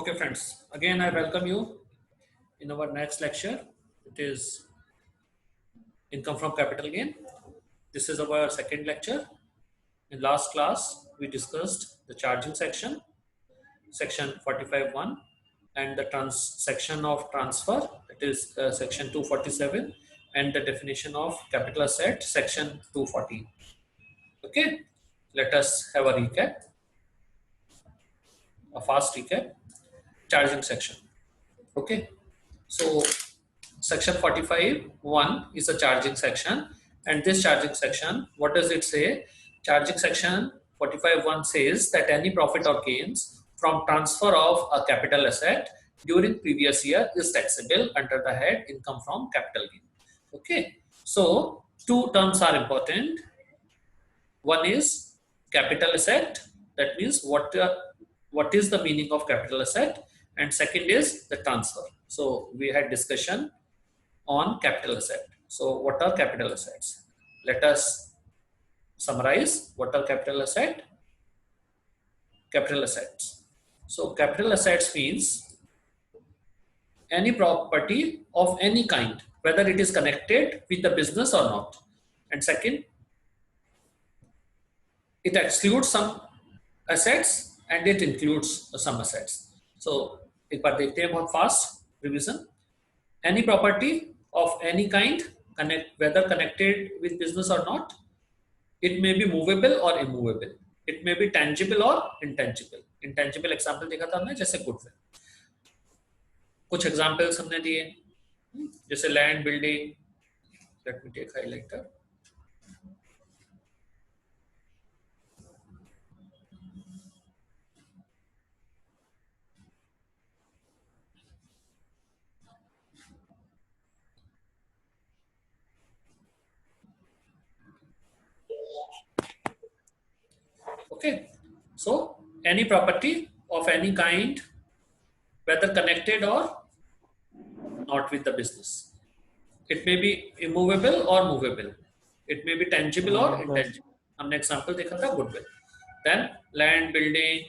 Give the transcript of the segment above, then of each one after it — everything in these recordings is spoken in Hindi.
Okay, friends, again I welcome you in our next lecture. It is income from capital gain. This is our second lecture. In last class, we discussed the charging section, section 45.1, and the section of transfer, that is section 247, and the definition of capital asset, section 240. Okay, let us have a recap, a fast recap. Charging section. Okay, so section 45.1 is a charging section, and this charging section, what does it say? Charging section 45.1 says that any profit or gains from transfer of a capital asset during previous year is taxable under the head income from capital gain. Okay, so two terms are important. One is capital asset, that means what is the meaning of capital asset, and second is the transfer. So we had discussion on capital asset. So what are capital assets? Let us summarize what are capital asset. Capital assets. So capital assets means any property of any kind, whether it is connected with the business or not. And second, it excludes some assets and it includes some assets. So एक बार देखते हैं बहुत fast revision. Any property of any kind, whether connected with business or not, it may be movable or immovable. It may be tangible or intangible. Intangible example देखा था हमने, जैसे goodwill. कुछ examples हमने दिए, जैसे land, building. Let me take highlighter. Okay, so any property of any kind, whether connected or not with the business. It may be immovable or movable. It may be tangible or intangible. हमने example देखा था goodwill. Then land, building,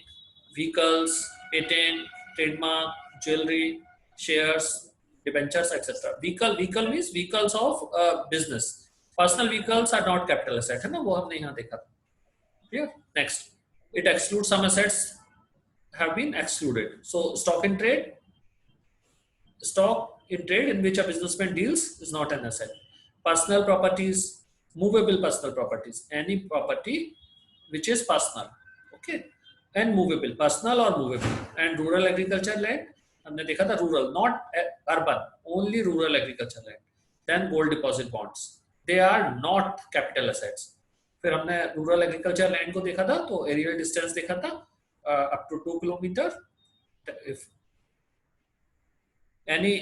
vehicles, patent, trademark, jewelry, shares, debentures, etc. Vehicle means vehicles of business. Personal vehicles are not capital asset, है ना? वो हमने यहाँ देखा था. Clear? Next, it excludes some assets have been excluded. So stock in trade in which a businessman deals is not an asset. Personal properties, movable personal properties, any property which is personal, okay, and movable, personal or movable. And rural agriculture land, हमने देखा था rural, not urban, only rural agriculture land. Then gold deposit bonds, they are not capital assets. फिर हमने रूरल एग्रीकल्चर लैंड को देखा था, तो एरियल डिस्टेंस देखा था up to 2 kilometre. If any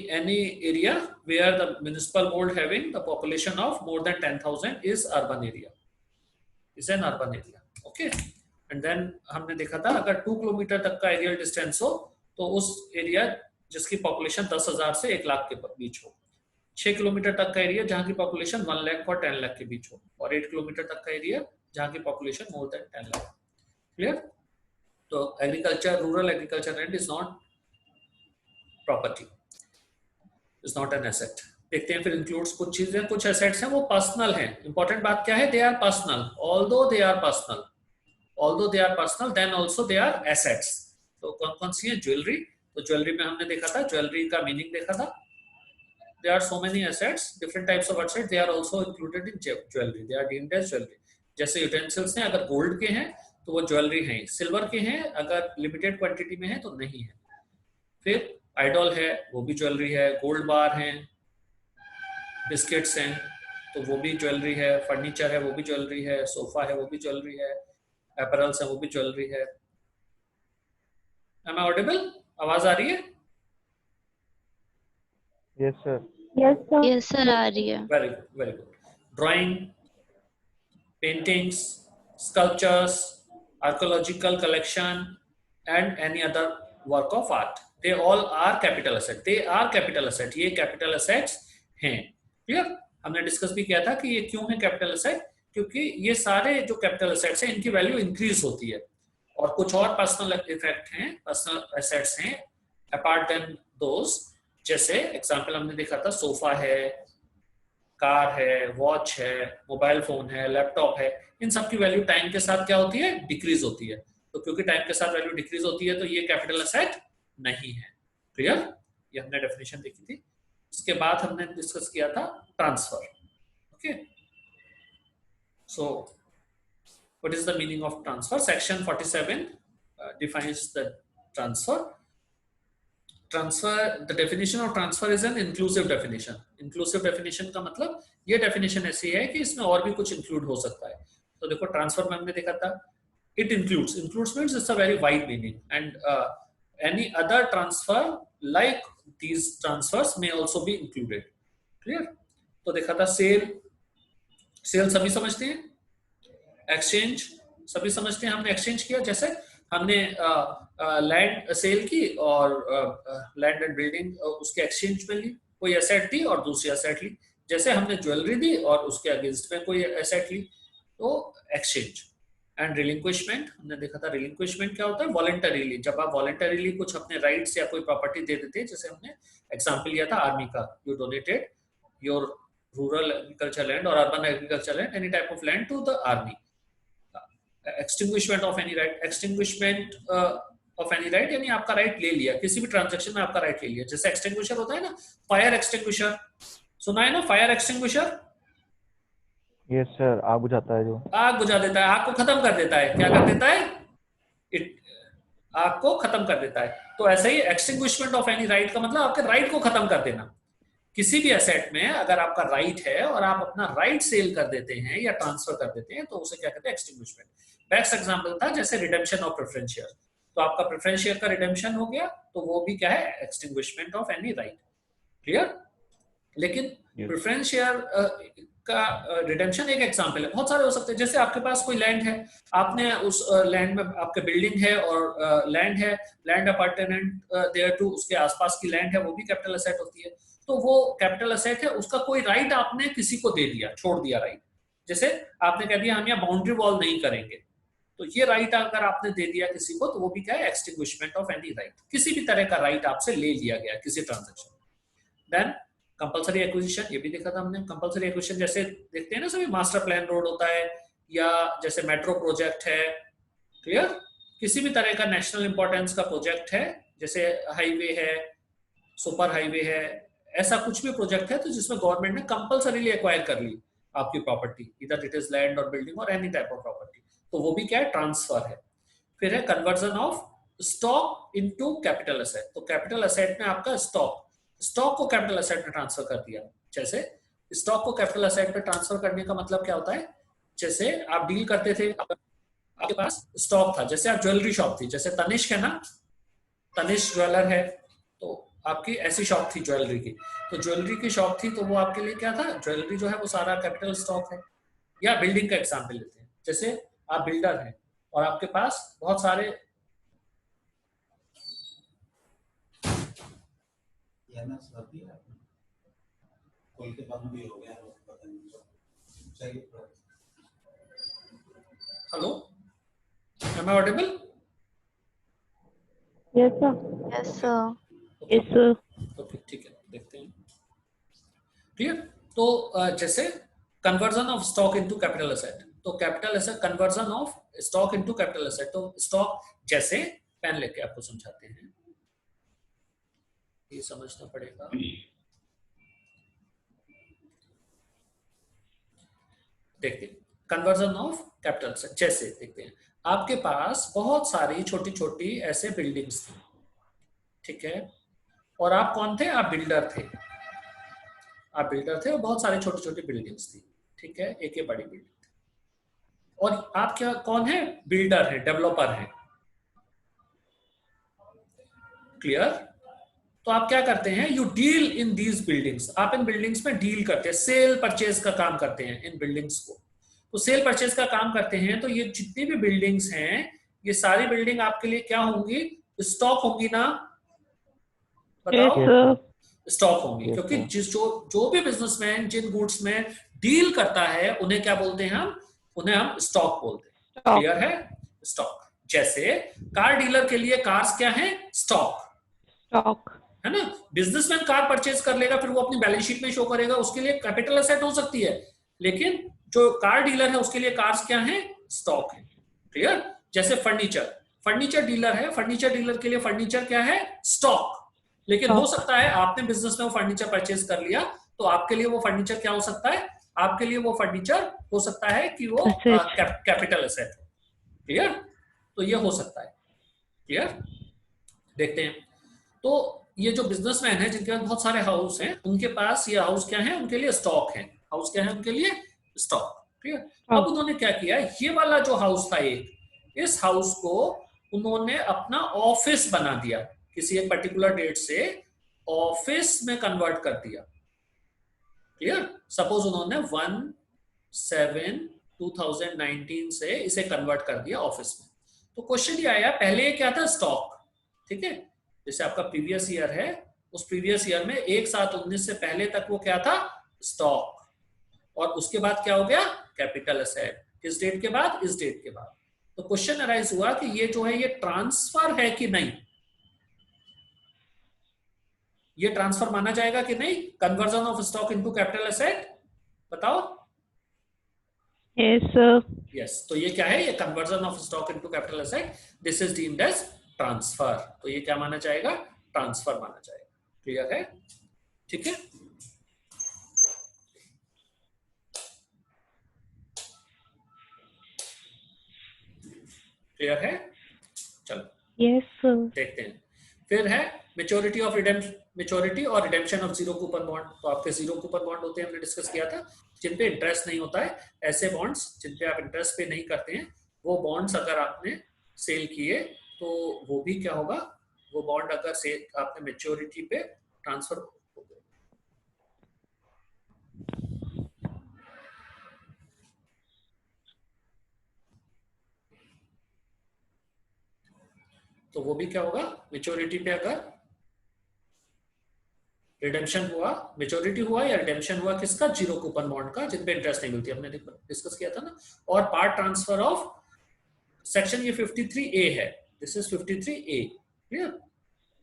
area where the municipal board having the population of more than 10,000 is urban area, is an urban area. Okay, and then हमने देखा था अगर 2 किलोमीटर तक का एरियल डिस्टेंस हो तो उस एरिया जिसकी पॉपुलेशन 10,000 से 1 लाख के बीच हो. 6 किलोमीटर तक का एरिया जहां की पॉपुलेशन 1 लाख और 10 लाख के बीच हो, और 8 किलोमीटर तक का एरिया जहां की population more than 10 lakh. Clear? तो agriculture, rural agriculture land is not property, is not an asset. देखते हैं फिर इंक्लूड्स कुछ चीजें, कुछ एसेट्स हैं वो पर्सनल हैं. इंपॉर्टेंट बात क्या है? They are personal. Although they are personal, then also they are assets. तो कौन कौन सी है? ज्वेलरी. तो ज्वेलरी में हमने देखा था, ज्वेलरी का मीनिंग देखा था. There are so many assets, different types of assets. They are also included in jewelry. They are deemed as jewelry. जैसे यूटेंसिल्स हैं, अगर गोल्ड के हैं तो वो ज्वेलरी हैं. सिल्वर के हैं अगर लिमिटेड क्वांटिटी में है तो नहीं है. फिर आइडॉल है, वो भी ज्वेलरी है. गोल्ड बार हैं, बिस्किट्स हैं, तो वो भी ज्वेलरी है. फर्नीचर है, वो भी ज्वेलरी है. सोफा है, वो भी ज्वेलरी है. एपरल्स है, वो भी ज्वेलरी है. Am I audible? आवाज आ रही है? Yes, sir. Yes, sir. Yes, sir, आ रही है. Very good, very good. Drawing, paintings, sculptures, archaeological collection, and any other work of art. They all are capital asset. They are capital asset. ये capital assets हैं. Clear? हमने डिस्कस भी किया था कि ये क्यों है capital asset, क्योंकि ये सारे जो capital assets हैं इनकी वैल्यू इंक्रीज होती है. और कुछ और पर्सनल इफेक्ट हैं, पर्सनल एसेट्स हैं अपार्ट देन दोस, जैसे एग्जांपल हमने देखा था सोफा है, कार है, वॉच है, मोबाइल फोन है, लैपटॉप है, इन सब की वैल्यू टाइम के साथ क्या होती है, डिक्रीज होती है। तो क्योंकि टाइम के साथ वैल्यू डिक्रीज होती है तो ये कैपिटल एसेट नहीं है। क्लियर? ये हमने डेफिनेशन देखी थी। इसके बाद हमने डिस्कस किया था transfer. Okay, so what is the meaning of transfer? Section 47 defines the transfer. The definition of transfer is an inclusive definition. Inclusive definition का मतलब ये definition ऐसी है कि इसमें और भी कुछ include हो सकता है। तो देखो ट्रांसफर में हमने देखा था it includes means it's a very wide meaning, and any other transfer like these transfers may also be included. Clear? तो देखा था सेल सभी समझते हैं, एक्सचेंज सभी समझते हैं, हमने एक्सचेंज किया, जैसे हमने लैंड सेल की और लैंड एंड बिल्डिंग उसके एक्सचेंज में ली, कोई एसेट दी और दूसरी एसेट ली, जैसे हमने ज्वेलरी दी और उसके अगेंस्ट में कोई एसेट ली, तो एक्सचेंज। एंड रिलिंक्विशमेंट हमने देखा था, रिलिंक्विशमेंट क्या होता है? वॉलंटरीली, जब आप वॉलंटरीली कुछ अपने राइट्स या कोई प्रॉपर्टी दे देते हैं, जैसे हमने एग्जांपल लिया था आर्मी का, you donated your rural agriculture land और urban agriculture land, any type of land to the army. Extinguishment of any right, extinguishment of any right यानी आपका राइट ले लिया, किसी भी ट्रांजैक्शन में आपका राइट ले लिया, जैसे एक्सटिंग्विशर होता है ना, फायर एक्सटिंग्विशर सुना है ना, फायर एक्सटिंग्विशर? यस सर, आग बुझाता है, जो आग बुझा देता है, आग को खत्म कर देता है, क्या कर देता है? आग को खत्म कर देता है। तो ऐसे ही एक्सटिंग्विशमेंट ऑफ एनी राइट का मतलब आपके राइट को खत्म कर देना। किसी भी एसेट में अगर आपका राइट है और आप अपना राइट सेल कर देते हैं या ट्रांसफर कर देते हैं तो उसे क्या कहते हैं? एक्सटिंग्विशमेंट। बेस्ट एग्जांपल था जैसे रिडेम्पशन ऑफ प्रेफरेंस शेयर, तो आपका प्रेफरेंस शेयर का रिडेम्पशन हो गया, तो वो भी क्या है? Extinguishment of any right. Clear? लेकिन प्रेफरेंस शेयर का रिडेम्पशन एक एग्जांपल है, बहुत सारे हो सकते हैं। जैसे आपके पास कोई लैंड है, आपने उस लैंड में आपके बिल्डिंग है और लैंड है, लैंड अपार्टमेंट देयर टू, उसके आसपास की लैंड है, वो भी कैपिटल एसेट होती है। तो वो कैपिटल एसेट है, उसका कोई राइट आपने किसी को दे दिया, छोड़ दिया राइट, जैसे आपने कह दिया हम यहाँ बाउंड्री वॉल नहीं करेंगे, तो ये राइट अगर आपने दे दिया किसी को तो वो भी क्या है? एक्सटिंग्विशमेंट ऑफ एनी राइट, किसी भी तरह का राइट आपसे ले लिया गया किसी ट्रांजेक्शन। देन कंपलसरी एक्विजिशन, ये भी देखा था हमने। कंपलसरी एक्विजिशन जैसे देखते हैं ना सभी, मास्टर प्लान रोड होता है या जैसे मेट्रो प्रोजेक्ट है, क्लियर, किसी भी तरह का नेशनल इंपॉर्टेंस का प्रोजेक्ट है, जैसे हाईवे है, सुपर हाईवे है, ऐसा कुछ भी प्रोजेक्ट है तो जिसमें गवर्नमेंट ने कंपलसरीली एक्वायर कर ली आपकी प्रॉपर्टी, इधर इट इज लैंड और बिल्डिंग और एनी टाइप ऑफ प्रॉपर्टी, तो वो भी क्या है? ट्रांसफर है। फिर है conversion of stock into capital asset, तो कैपिटल एसेट में आपका स्टॉक को कैपिटल एसेट में ट्रांसफर कर दिया। जैसे स्टॉक को कैपिटल एसेट में ट्रांसफर करने का मतलब क्या होता है? जैसे आप डील करते थे, आपके पास स्टॉक था, जैसे आप ज्वेलरी शॉप थी, जैसे तनिष्क है ना, तनिष्क ज्वेलर है, तो आपकी ऐसी शॉप थी ज्वेलरी की, तो ज्वेलरी की शॉप थी तो वो आपके लिए क्या था? ज्वेलरी जो है वो सारा कैपिटल स्टॉक है। या बिल्डिंग का एग्जांपल लेते हैं, जैसे आप बिल्डर हैं और आपके पास बहुत सारे hello, am I audible? Yes sir. Yes, sir. Yes sir. Okay, ठीक है, देखते हैं। क्लियर? तो जैसे conversion of stock into capital asset, तो capital asset, conversion of stock into capital asset, तो स्टॉक, जैसे पेन लेके आपको समझाते हैं, ये समझना पड़ेगा। देखते हैं कन्वर्जन ऑफ कैपिटल एसेट, जैसे देखते हैं आपके पास बहुत सारी छोटी छोटी ऐसे बिल्डिंग्स थी, ठीक है, और आप कौन थे? आप बिल्डर थे, आप बिल्डर थे और बहुत सारी छोटी छोटी बिल्डिंग्स थी, ठीक है, एक बड़ी बिल्डिंग थी, और आप क्या कौन है? बिल्डर है, डेवलपर है। क्लियर? तो आप क्या करते हैं? You deal in these buildings, आप इन बिल्डिंग्स में डील करते हैं, सेल परचेज का काम करते हैं इन बिल्डिंग्स को। तो सेल परचेज का काम करते हैं, तो ये जितनी भी बिल्डिंग्स हैं, ये सारी बिल्डिंग आपके लिए क्या होंगी? स्टॉक होंगी ना? बताओ। स्टॉक होंगी, क्योंकि जो भी बिजनेसमैन जिन गुड्स में डील करता है उन्हें क्या बोलते हैं? उन्हें हम स्टॉक बोलते हैं। क्लियर है? स्टॉक। जैसे कार डीलर के लिए कार्स क्या है? स्टॉक। स्टॉक। है ना। बिजनेसमैन कार परचेज कर लेगा, फिर वो अपनी बैलेंस शीट में शो करेगा, उसके लिए कैपिटल एसेट हो सकती है, लेकिन जो कार डीलर है उसके लिए कार्स क्या है, स्टॉक है। क्लियर। जैसे फर्नीचर, फर्नीचर डीलर है, फर्नीचर डीलर के लिए फर्नीचर क्या है, स्टॉक। लेकिन हो सकता है आपने बिजनेस में वो फर्नीचर परचेज कर लिया, तो आपके लिए वो फर्नीचर क्या हो सकता है, आपके लिए वो फर्नीचर हो सकता है कि वो कैपिटल एसेट। क्लियर। तो ये हो सकता है। क्लियर। देखते हैं। तो ये जो बिजनेसमैन है जिनके पास बहुत सारे हाउस हैं, उनके पास ये हाउस क्या है, उनके लिए स्टॉक है। हाउस क्या है उनके लिए, स्टॉक। ठीक है। अब उन्होंने क्या किया, ये वाला जो हाउस था एक, इस हाउस को उन्होंने अपना ऑफिस बना दिया, किसी एक पर्टिकुलर डेट से ऑफिस में कन्वर्ट कर दिया। क्लियर। सपोज उन्होंने 1/7/2019 से इसे कन्वर्ट कर दिया ऑफिस में। तो क्वेश्चन ये आया, पहले ये क्या था, स्टॉक। ठीक है। जैसे आपका प्रीवियस ईयर है, उस प्रीवियस ईयर में 1/7/19 से पहले तक वो क्या था, स्टॉक। और उसके बाद क्या हो गया, कैपिटल एसेट। किस डेट के बाद, इस डेट के बाद। तो क्वेश्चन अराइज हुआ कि ये जो है ये ट्रांसफर है कि नहीं, ये ट्रांसफर माना जाएगा कि नहीं, conversion of stock into capital asset, बताओ। Yes sir. यस। तो ये क्या है, ये conversion of stock into capital asset, this is deemed as transfer. तो ये क्या माना जाएगा, ट्रांसफर माना जाएगा। क्लियर है। ठीक है। क्लियर है। चलो यस सर। देखते हैं। फिर है मेच्योरिटी ऑफ रिडेम्पशन, मेच्योरिटी और redemption of zero coupon bond. तो आपके जीरो कूपन बॉन्ड होते हैं, हमने डिस्कस किया था, जिन पे इंटरेस्ट नहीं होता है। ऐसे बॉन्ड्स जिन पे आप इंटरेस्ट पे नहीं करते हैं, वो बॉन्ड्स अगर आपने सेल किए तो वो भी क्या होगा, वो बॉन्ड अगर सेल आपने मेच्योरिटी पे ट्रांसफर हो गए, तो वो भी क्या होगा, मेच्योरिटी पे अगर रिडेम्पशन हुआ, मेच्योरिटी हुआ या रिडेम्पशन हुआ किसका, जीरो कूपन बॉन्ड का, जिन पे इंटरेस्ट नहीं मिलती, हमने डिस्कस किया था ना। और पार्ट ट्रांसफर ऑफ सेक्शन ये 53A है, this is 53A। Clear.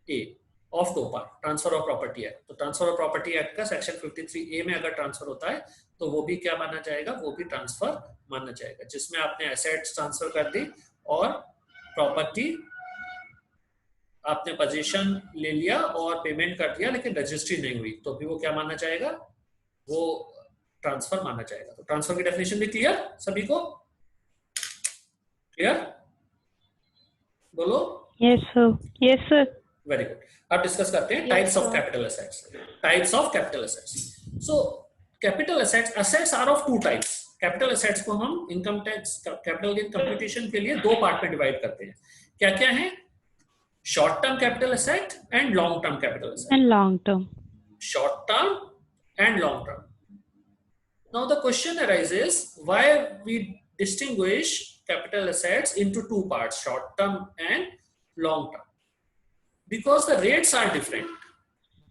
A of टोपा, ट्रांसफर ऑफ प्रॉपर्टी एक्ट। तो ट्रांसफर ऑफ प्रॉपर्टी एक्ट का सेक्शन 53A में अगर ट्रांसफर होता है तो वो भी क्या माना जाएगा, वो भी ट्रांसफर माना जाएगा, जिसमें आपने एसेट्स ट्रांसफर कर दी और प्रॉपर्टी आपने पोजीशन ले लिया और पेमेंट कर दिया, लेकिन रजिस्ट्री नहीं हुई, तो भी वो क्या माना जाएगा, वो ट्रांसफर माना जाएगा। तो ट्रांसफर की डेफिनेशन भी क्लियर सभी को, क्लियर, बोलो। Yes sir. Yes sir. Very good. अब डिस्कस करते हैं types of capital assets. Types of capital assets. So capital assets, assets are of two types. Capital assets को हम income tax capital gain computation के लिए दो पार्ट में डिवाइड करते हैं। क्या क्या है, short term capital asset and long term capital asset. And long term. Short term and long term. Now the question arises why we distinguish capital assets into two parts, short term and long term, because the rates are different.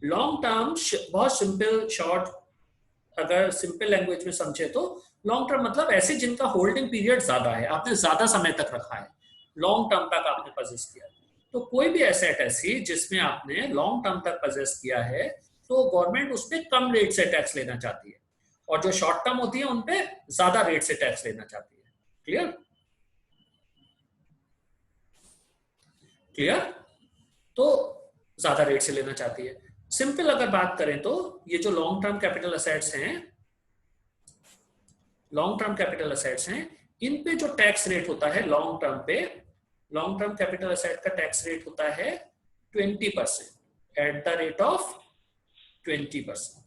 Long term बहुत सिंपल, शॉर्ट, अगर सिंपल लैंग्वेज में समझे तो लॉन्ग टर्म मतलब ऐसे जिनका होल्डिंग पीरियड ज्यादा है, आपने ज्यादा समय तक रखा है, लॉन्ग टर्म तक आपने परचेस किया। तो कोई भी एसेट ऐसी जिसमें आपने लॉन्ग टर्म तक परचेस किया है, तो गवर्नमेंट उस पर कम रेट से टैक्स लेना चाहती है, और जो शॉर्ट टर्म होती है उन पे ज्यादा रेट से टैक्स लेना चाहती है। क्लियर। क्लियर। तो ज्यादा रेट से लेना चाहती है। सिंपल अगर बात करें तो ये जो लॉन्ग टर्म कैपिटल असेट्स हैं, लॉन्ग टर्म कैपिटल असेट्स हैं, इन पे जो टैक्स रेट होता है लॉन्ग टर्म पे, लॉन्ग टर्म कैपिटल असेट का टैक्स रेट होता है 20%, एट द रेट ऑफ 20%।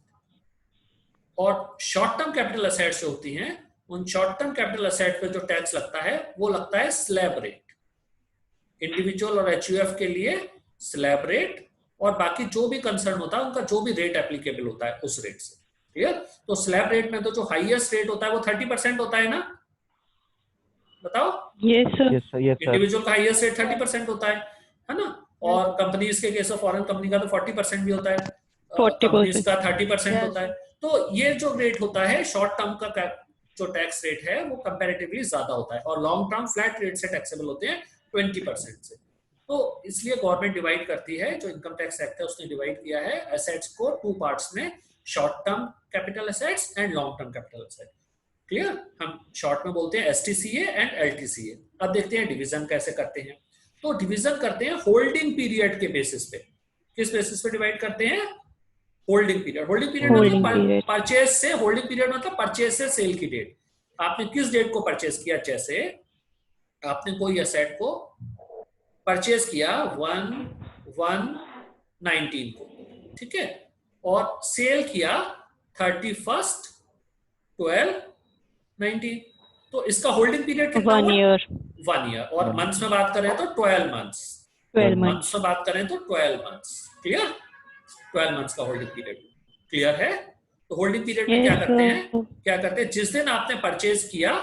और शॉर्ट टर्म कैपिटल असेट्स जो होती हैं, उन शॉर्ट टर्म कैपिटल असेट पे जो टैक्स लगता है वो लगता है स्लैब रेट। इंडिविजुअल और एचयूएफ के लिए स्लैब रेट, और बाकी जो भी कंसर्न होता है उनका जो भी रेट एप्लीकेबल होता है उस रेट से। क्लियर। तो स्लैब रेट में तो जो हाईएस्ट रेट होता है वो 30% होता है ना, बताओ। Yes sir. Yes sir. Yes sir. Individual का हाईएस्ट रेट 30% होता है ना। और कंपनीज के केस ऑफ फॉरेन कंपनी का तो 40% भी होता है, 40% कंपनीज का 30% होता है। तो ये जो रेट होता है शॉर्ट टर्म का जो टैक्स रेट है वो कंपैरेटिवली ज्यादा होता है, और लॉन्ग टर्म फ्लैट रेट से टैक्सेबल होते हैं 20% से। तो इसलिए गवर्नमेंट डिवाइड करती है, जो इनकम टैक्स एक्ट है उसने डिवाइड किया है एसेट्स को टू पार्ट्स में, short term capital assets and long term capital assets. Clear? हम शॉर्ट में बोलते हैं एसटीसीए एंड एलटीसीए। अब देखते हैं डिवीजन कैसे करते हैं। तो डिवीजन करते हैं होल्डिंग पीरियड के बेसिस पे। किस बेसिस पे डिवाइड करते हैं? Holding period. Holding period Holding मतलब period. परचेज से, होल्डिंग पीरियड मतलब परचेज से सेल की डेट। आपने किस डेट को परचेज किया? जैसे आपने कोई एसेट को परचेज किया 1/1/19 को, ठीक है, और सेल किया 31/12/19, तो इसका होल्डिंग पीरियड कितना 1 हुआ? year, 1 year. और मंथ्स में बात करें तो 12 मंथ्स। 12 months months. में बात करें तो 12 मंथ्स। क्लियर? 12 मंथ्स का होल्डिंग पीरियड। क्लियर है? तो होल्डिंग पीरियड में क्या Yes, करते हैं? sir. क्या करते हैं, जिस दिन आपने परचेज किया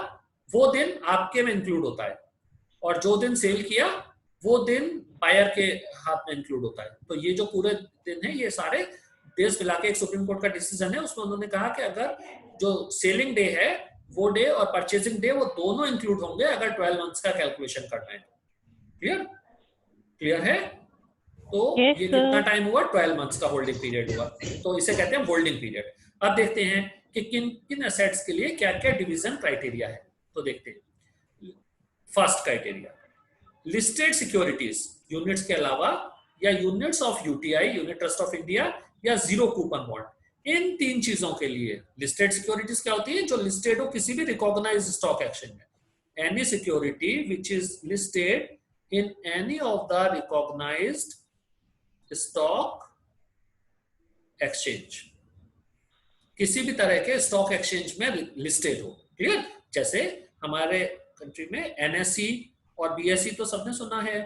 वो दिन आपके में इंक्लूड होता है, और जो दिन सेल किया वो दिन बायर के हाथ में इंक्लूड होता है। तो ये जो पूरे दिन है, ये सारे डेज मिला के एक सुप्रीम कोर्ट का डिसीजन है, उसमें उन्होंने कहा कि अगर जो सेलिंग डे है वो डे और परचेजिंग डे वो दोनों इंक्लूड होंगे अगर 12 मंथ्स का कैलकुलेशन करना है। क्लियर? क्लियर है? तो Yes, ये sir. कितना टाइम हुआ? 12 मंथ्स का होल्डिंग पीरियड हुआ। तो इसे कहते हैं होल्डिंग पीरियड। अब देखते हैं कि किन किन एसेट्स के लिए क्या क्या डिवीजन क्राइटेरिया है। तो देखते हैं first criteria, listed securities units के अलावा, या units of UTI, unit trust of India, या जीरो कूपन बॉन्ड। इन तीन चीजों के लिए लिस्टेड सिक्योरिटीज क्या होती है? जो लिस्टेड हो किसी भी रिकॉग्नाइज्ड स्टॉक एक्सचेंज में। Any security which is listed in any of the recognised stock exchange, किसी भी तरह के स्टॉक एक्सचेंज में लिस्टेड हो। क्लियर? जैसे हमारे कंट्री में एनएससी और बीएससी तो सबने सुना है,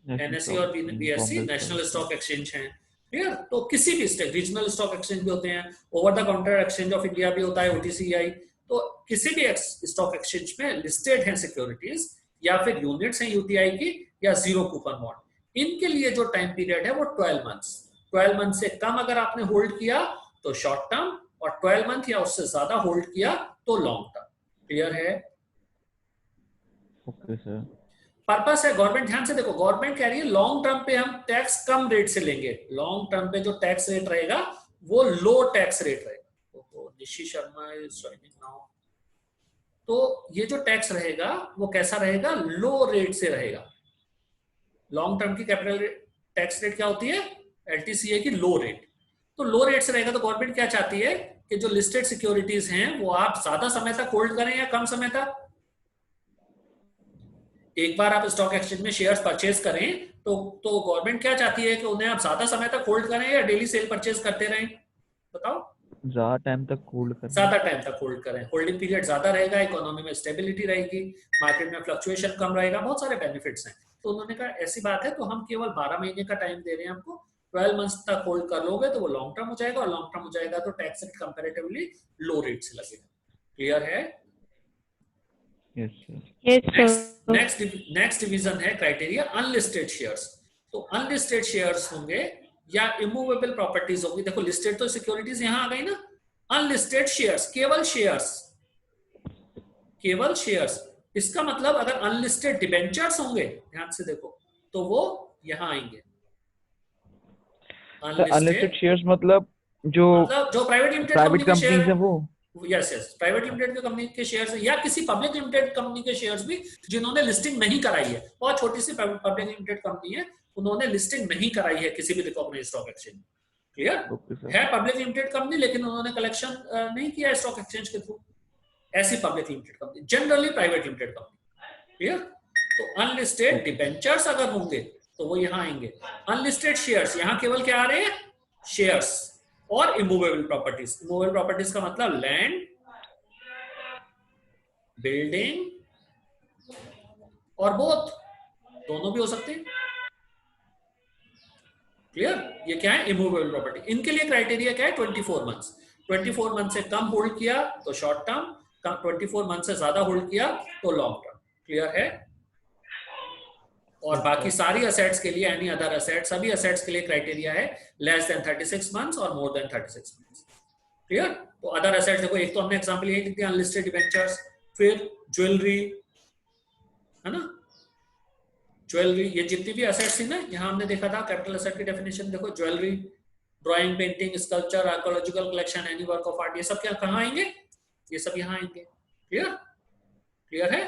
एनएससी और बीएससी नेशनल स्टॉक एक्सचेंज हैं। क्लियर? तो किसी भी स्टॉक, रीजनल स्टॉक एक्सचेंज भी होते हैं, over the counter exchange of India भी होता है, ओटीसीआई। तो किसी भी स्टॉक एक्सचेंज में लिस्टेड हैं सिक्योरिटीज, या फिर यूनिट्स हैं यूटीआई की, या जीरो कूपन बॉन्ड, इनके लिए जो टाइम पीरियड है वो 12 मंथ्स। 12 मंथ से कम अगर आपने होल्ड किया तो शॉर्ट टर्म, और 12 मंथ या उससे ज्यादा होल्ड किया तो लॉन्ग टर्म। क्लियर है? Okay sir. पर्पस है, गवर्नमेंट ध्यान से देखो, गवर्नमेंट कह रही है लॉन्ग टर्म पे हम टैक्स कम रेट से लेंगे। लॉन्ग टर्म पे जो टैक्स रेट रहेगा वो लो टैक्स रेट रहेगा। तो Nishi Sharma is joining now. तो ये जो टैक्स रहेगा वो कैसा रहेगा? लो रेट से रहेगा। लॉन्ग टर्म की कैपिटल टैक्स रेट क्या होती है? एलटीसीए की लो रेट। तो लो रेट से रहेगा। तो गवर्नमेंट क्या चाहती है कि जो लिस्टेड सिक्योरिटीज हैं वो आप ज्यादा समय तक होल्ड करें या कम समय तक। एक बार आप स्टॉक एक्सचेंज में शेयर्स परचेज करें तो गवर्नमेंट क्या चाहती है कि उन्हें आप ज्यादा समय तक होल्ड करें या डेली सेल परचेज करते रहें? बताओ। ज्यादा टाइम तक होल्ड करना। ज्यादा टाइम तक होल्ड करें, होल्डिंग पीरियड ज्यादा रहेगा, इकोनॉमी में स्टेबिलिटी रहेगी, मार्केट में फ्लक्चुएशन कम रहेगा, बहुत सारे बेनिफिट्स हैं। तो उन्होंने कहा ऐसी बात है तो हम केवल 12 महीने का टाइम दे रहे हैं आपको, 12 मंथ्स तक होल्ड कर लोगे तो वो लॉन्ग टर्म हो जाएगा, और लॉन्ग टर्म हो जाएगा तो टैक्स रेट कंपैरेटिवली लो रेट से लगेगा। क्लियर है? Yes sir. Yes, sir. Next division है क्राइटेरिया अनलिस्टेड शेयर्स। तो अनलिस्टेड शेयर्स होंगे या इमूवेबल प्रॉपर्टीज होंगी। देखो लिस्टेड तो सिक्योरिटीज यहां आ गई ना, अनलिस्टेड शेयर्स, केवल शेयर्स, केवल शेयर्स। इसका मतलब अगर अनलिस्टेड डिबेंचर्स होंगे, ध्यान से देखो, तो वो यहां आएंगे। अनलिस्टेड शेयर्स मतलब जो प्राइवेट लिमिटेड प्राइवेट कंपनी के शेयर कंपनीज है वो। यस, प्राइवेट लिमिटेड के कंपनी के शेयर्स या किसी पब्लिक लिमिटेड कंपनी के शेयर्स भी जिन्होंने लिस्टिंग नहीं कराई है। बहुत छोटी सी पब्लिक लिमिटेड कंपनी है, उन्होंने लिस्टिंग नहीं कराई है किसी भी रिकॉग्नाइज्ड स्टॉक एक्सचेंज। क्लियर है? पब्लिक लिमिटेड कंपनी लेकिन उन्होंने कलेक्शन नहीं किया स्टॉक एक्सचेंज के थ्रू, ऐसी public limited company, generally private limited company. Clear? तो अनलिस्टेड डिबेंचर्स अगर होंगे तो वो यहां आएंगे। अनलिस्टेड शेयर्स, यहां केवल क्या आ रहे हैं? शेयर्स और इमूवेबल प्रॉपर्टीज। इमूवेबल प्रॉपर्टीज का मतलब लैंड, बिल्डिंग और बोथ, दोनों भी हो सकते हैं। क्लियर? ये क्या है? Immovable property. इनके लिए क्राइटेरिया क्या है? 24 मंथ्स। 24 मंथ से कम होल्ड किया तो शॉर्ट टर्म, 24 मंथ से ज्यादा होल्ड किया तो लॉन्ग टर्म। क्लियर है? और बाकी सारी असेट्स के लिए, एनी अदर असेट, सभी असेट्स के लिए क्राइटेरिया है लेस देन 36 मंथ्स और मोर देन 36 मंथ्स। क्लियर? तो अदर असेट्स देखो, एक तो हमने एग्जांपल यही लिख दिया अनलिस्टेड डिबेंचर्स, फिर ज्वेलरी, है ना, ज्वेलरी, ये जितनी भी असेट्स थी ना, यहाँ हमने देखा था कैपिटल असेट की डेफिनेशन देखो, jewellery, drawing, painting, sculpture, archaeological collection, any work of art, ये सब क्या कहाँ आएंगे? ये सब यहाँ आएंगे। क्लियर? क्लियर है?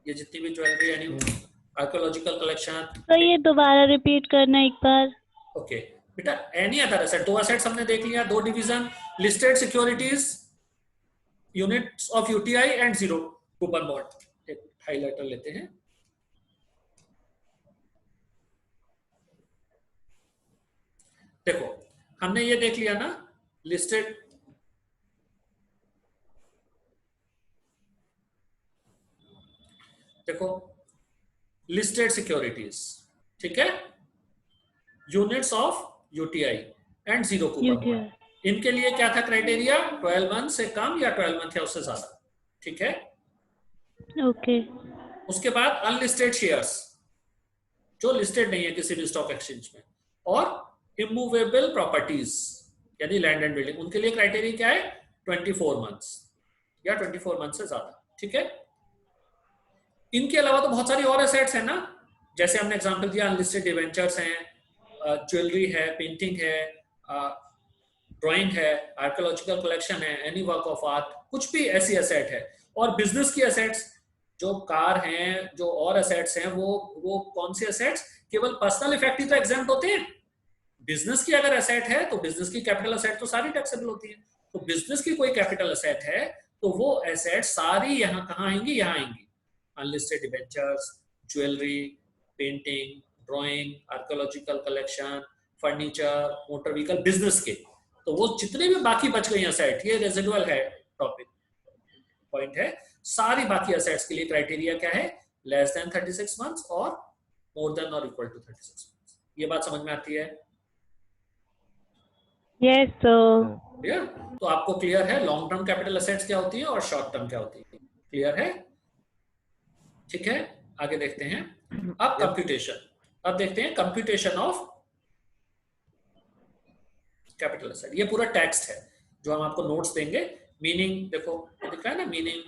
ये जितनी भी ज्वेलरी, एनी आर्कोलॉजिकल कलेक्शन। तो ये दोबारा रिपीट करना एक बार। ओके बेटा, एनी अदर असेट, दो असेट्स हमने देख लिया, दो division, listed securities, units of UTI and zero coupon bond. एक हाइलाइटर लेते हैं। देखो हमने ये देख लिया ना, लिस्टेड, देखो लिस्टेड सिक्योरिटीज, ठीक है, units of UTI and zero coupon bond, इनके लिए क्या था क्राइटेरिया? 12 मंथ से कम या 12 मंथ या उससे ज्यादा। ठीक है, ओके। उसके बाद अनलिस्टेड शेयर्स जो लिस्टेड नहीं है किसी भी स्टॉक एक्सचेंज में, और इमूवेबल प्रॉपर्टीज यानी लैंड एंड बिल्डिंग, उनके लिए क्राइटेरिया क्या है? 24 मंथ्स या 24 मंथ से ज्यादा। ठीक है, इनके अलावा तो बहुत सारी और एसेट्स है ना, जैसे हमने एग्जांपल दिया, अनलिस्टेड डिवेंचर्स हैं, ज्वेलरी है, पेंटिंग है, ड्राइंग है, आर्कियोलॉजिकल कलेक्शन है, एनी वर्क ऑफ आर्ट, कुछ भी ऐसी एसेट है। और बिजनेस की एसेट्स जो कार हैं, जो और एसेट्स हैं, वो कौन सी एसेट्स? केवल पर्सनल इफेक्ट ही तो एग्जाम्प्ट होते हैं। बिजनेस की अगर एसेट है तो बिजनेस की कैपिटल एसेट तो सारी टैक्सेबल होती है। तो बिजनेस की कोई कैपिटल एसेट है तो वो एसेट सारी यहाँ कहाँ आएंगी? यहाँ आएंगी। Unlisted debentures, jewellery, painting, drawing, archaeological collection, furniture, motor vehicle, business के। तो वो जितने भी बाकी बच गई एसेट, ये रेजिडुअल है, टॉपिक पॉइंट है। सारी बाकी एसेट्स के लिए क्राइटेरिया क्या है? लेस देन 36 मंथ्स और मोर देन और इक्वल टू 36 मंथ्स। ये बात समझ में आती है? Yes sir. क्लियर? तो आपको क्लियर है लॉन्ग टर्म कैपिटल एसेट्स क्या होती है और शॉर्ट टर्म क्या होती है? क्लियर है? ठीक है, आगे देखते हैं। अब कंप्यूटेशन, अब देखते हैं कंप्यूटेशन ऑफ कैपिटल एसेट। ये पूरा टेक्स्ट है जो हम आपको नोट्स देंगे। मीनिंग देखो दिख रहा है ना, मीनिंग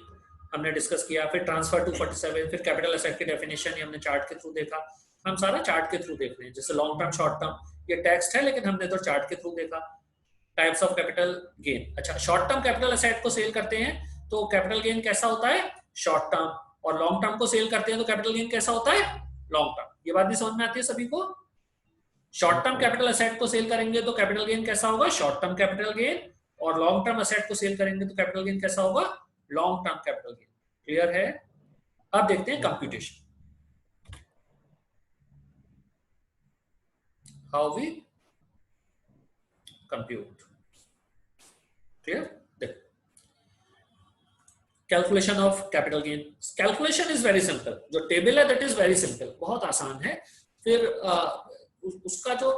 हमने डिस्कस किया, फिर ट्रांसफर टू 47, फिर कैपिटल एसेट की डेफिनेशन हमने चार्ट के थ्रू देखा। हम सारा चार्ट के थ्रू देख रहे हैं, जैसे लॉन्ग टर्म, शॉर्ट टर्म, ये टेक्स्ट है लेकिन हमने तो चार्ट के थ्रू देखा। टाइप्स ऑफ कैपिटल गेन, अच्छा शॉर्ट टर्म कैपिटल एसेट को सेल करते हैं तो कैपिटल गेन कैसा होता है? Short term. और लॉन्ग टर्म को सेल करते हैं तो कैपिटल गेन कैसा होता है? Long term. ये बात भी समझ में आती है सभी को? शॉर्ट टर्म कैपिटल एसेट को सेल करेंगे तो कैपिटल गेन कैसा होगा? Short term capital gain. और लॉन्ग टर्म एसेट को सेल करेंगे तो कैपिटल गेन कैसा होगा? Long term capital gain. Clear है? अब देखते हैं computation, how we compute. Clear? देखो calculation of capital gain, calculation is very simple. जो टेबल है दैट इज वेरी सिंपल, बहुत आसान है। फिर उसका जो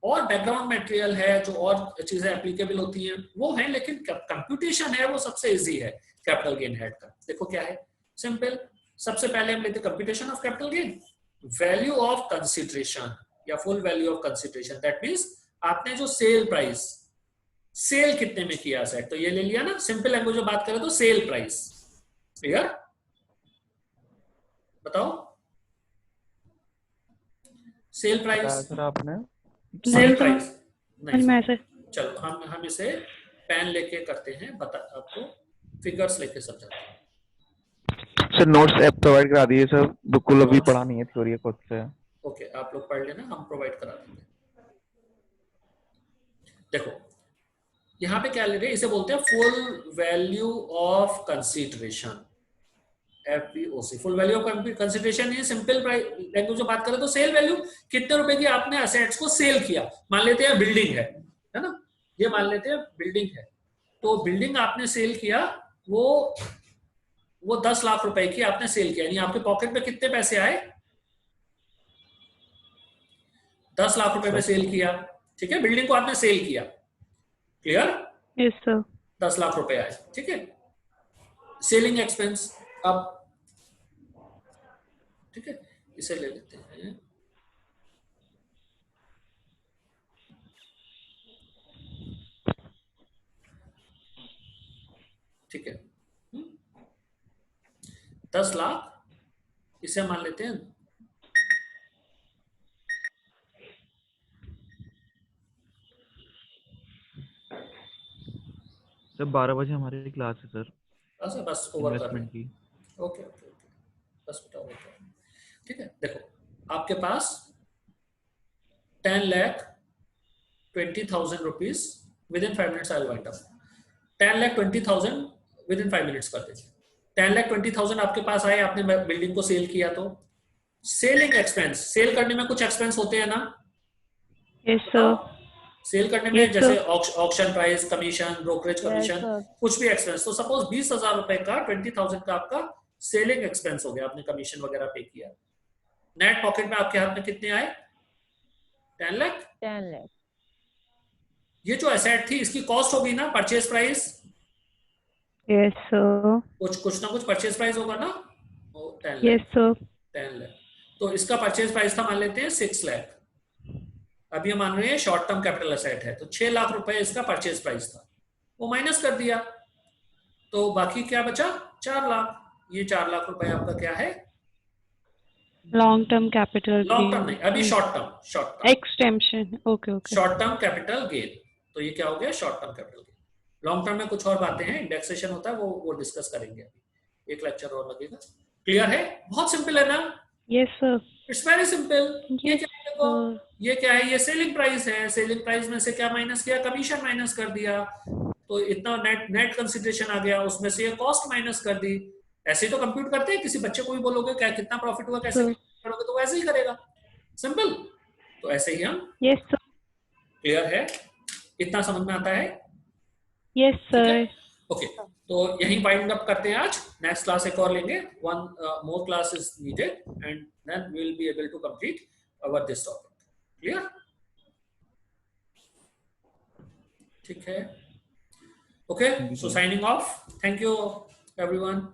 और बैकग्राउंड मटेरियल है, जो और चीजें एप्लीकेबल होती हैं वो है, लेकिन कंप्यूटेशन है वो सबसे इजी है कैपिटल गेन हेड का। देखो क्या है, सिंपल। सबसे पहले हम लेते computation of capital gain, value of consideration या full value of consideration. That means आपने जो सेल प्राइस, सेल कितने में किया सेट, तो ये ले लिया ना। सिंपल लैंग्वेज में बात करें तो सेल प्राइस। क्लियर? बताओ सेल प्राइस। सर आपने सेल प्राइस नहीं मैं सर। चलो हम इसे पेन लेके करते हैं, बता आपको फिगर्स लेके समझाते हैं। सर नोट्स ऐप प्रोवाइड करा दिए सर, बिल्कुल अभी पढ़ा नहीं है थ्योरी खुद से। ओके, आप लोग पढ़ लेना, हम प्रोवाइड करा देंगे। देखो यहाँ पे क्या ले रहे हैं, इसे बोलते हैं full value of consideration, FVOC। Full value of consideration है सिंपल लैंग्वेज में बात करें तो सेल वैल्यू, कितने रुपए की आपने एसेट्स को सेल किया। मान लेते हैं बिल्डिंग है ना, ये मान लेते हैं बिल्डिंग है, तो बिल्डिंग आपने सेल किया, वो 10 लाख रुपए की आपने सेल किया, यानी आपके पॉकेट में कितने पैसे आए? 10 लाख रुपए में सेल किया। ठीक है, बिल्डिंग को आपने सेल किया। क्लियर? Yes sir. 10 लाख रुपए आए। ठीक है, सेलिंग एक्सपेंस। अब ठीक है, इसे ले लेते हैं। ठीक है, 10 लाख, इसे मान लेते हैं सर 12 बजे हमारी क्लास है सर, बस बस ओवर कर रहे इन्वेस्टमेंट हैं। की। ओके ओके ओके, बस बेटा ओवर कर रहे हैं। ठीक है, देखो आपके पास 10,20,000 rupees with in 5 minutes I wind up. 10,20,000 with in 5 minutes कर दीजिए। 10,20,000 आपके पास आए, आपने बिल्डिंग को सेल किया, तो सेलिंग एक्सपेंस, सेल करने में कुछ एक्सपेंस होते हैं ना, यस सर। सेल करने में यस जैसे sir. Auction price, commission, brokerage yes commission, sir. कुछ भी एक्सपेंस। तो सपोज 20,000 रुपए का 20,000 का आपका सेलिंग एक्सपेंस हो गया, आपने कमीशन वगैरह पे किया। नेट पॉकेट में आपके हाथ में कितने आए? 10 लाख। 10 लाख। ये जो एसेट थी इसकी कॉस्ट होगी ना, परचेज प्राइस, यस सर। कुछ ना कुछ परचेज प्राइस होगा ना, 10 यस लाख। सर। 10 लाख, तो इसका परचेज प्राइस था, मान लेते हैं 6 लाख। अभी हम मान रहे हैं शॉर्ट टर्म कैपिटल एसेट है, तो 6 लाख रुपए इसका परचेज प्राइस था, वो माइनस कर दिया, तो बाकी क्या बचा? 4 लाख। ये 4 लाख रुपए आपका क्या है? Long term capital long term नहीं, अभी short term extension. Okay okay. Short term capital gain. तो ये क्या हो गया? Short term capital gain. Long term में कुछ और बातें हैं, इंडेक्सेशन होता है, वो डिस्कस करेंगे अभी, एक लेक्चर और लगेगा। क्लियर है? बहुत सिंपल है ना? Yes sir. It's very simple. ये Yes, क्या है देखो, ये क्या है? ये सेलिंग प्राइस है, सेलिंग प्राइस में से क्या माइनस किया? कमीशन माइनस कर दिया, तो इतना नेट कंसिडरेशन आ गया, उसमें से ये कॉस्ट माइनस कर दी। ऐसे तो कंप्यूट करते हैं, किसी बच्चे को भी बोलोगे क्या कितना प्रॉफिट हुआ, कैसे करोगे, तो वैसे ही करेगा, सिंपल। तो ऐसे ही हम, यस सर। क्लियर है? इतना समझ में आता है? Yes sir. ओके, तो यही वाइंड अप करते हैं आज। नेक्स्ट क्लास एक और लेंगे, one more class is needed and then we will be able to complete our this topic. Clear? ठीक है, okay, so signing off. Thank you everyone.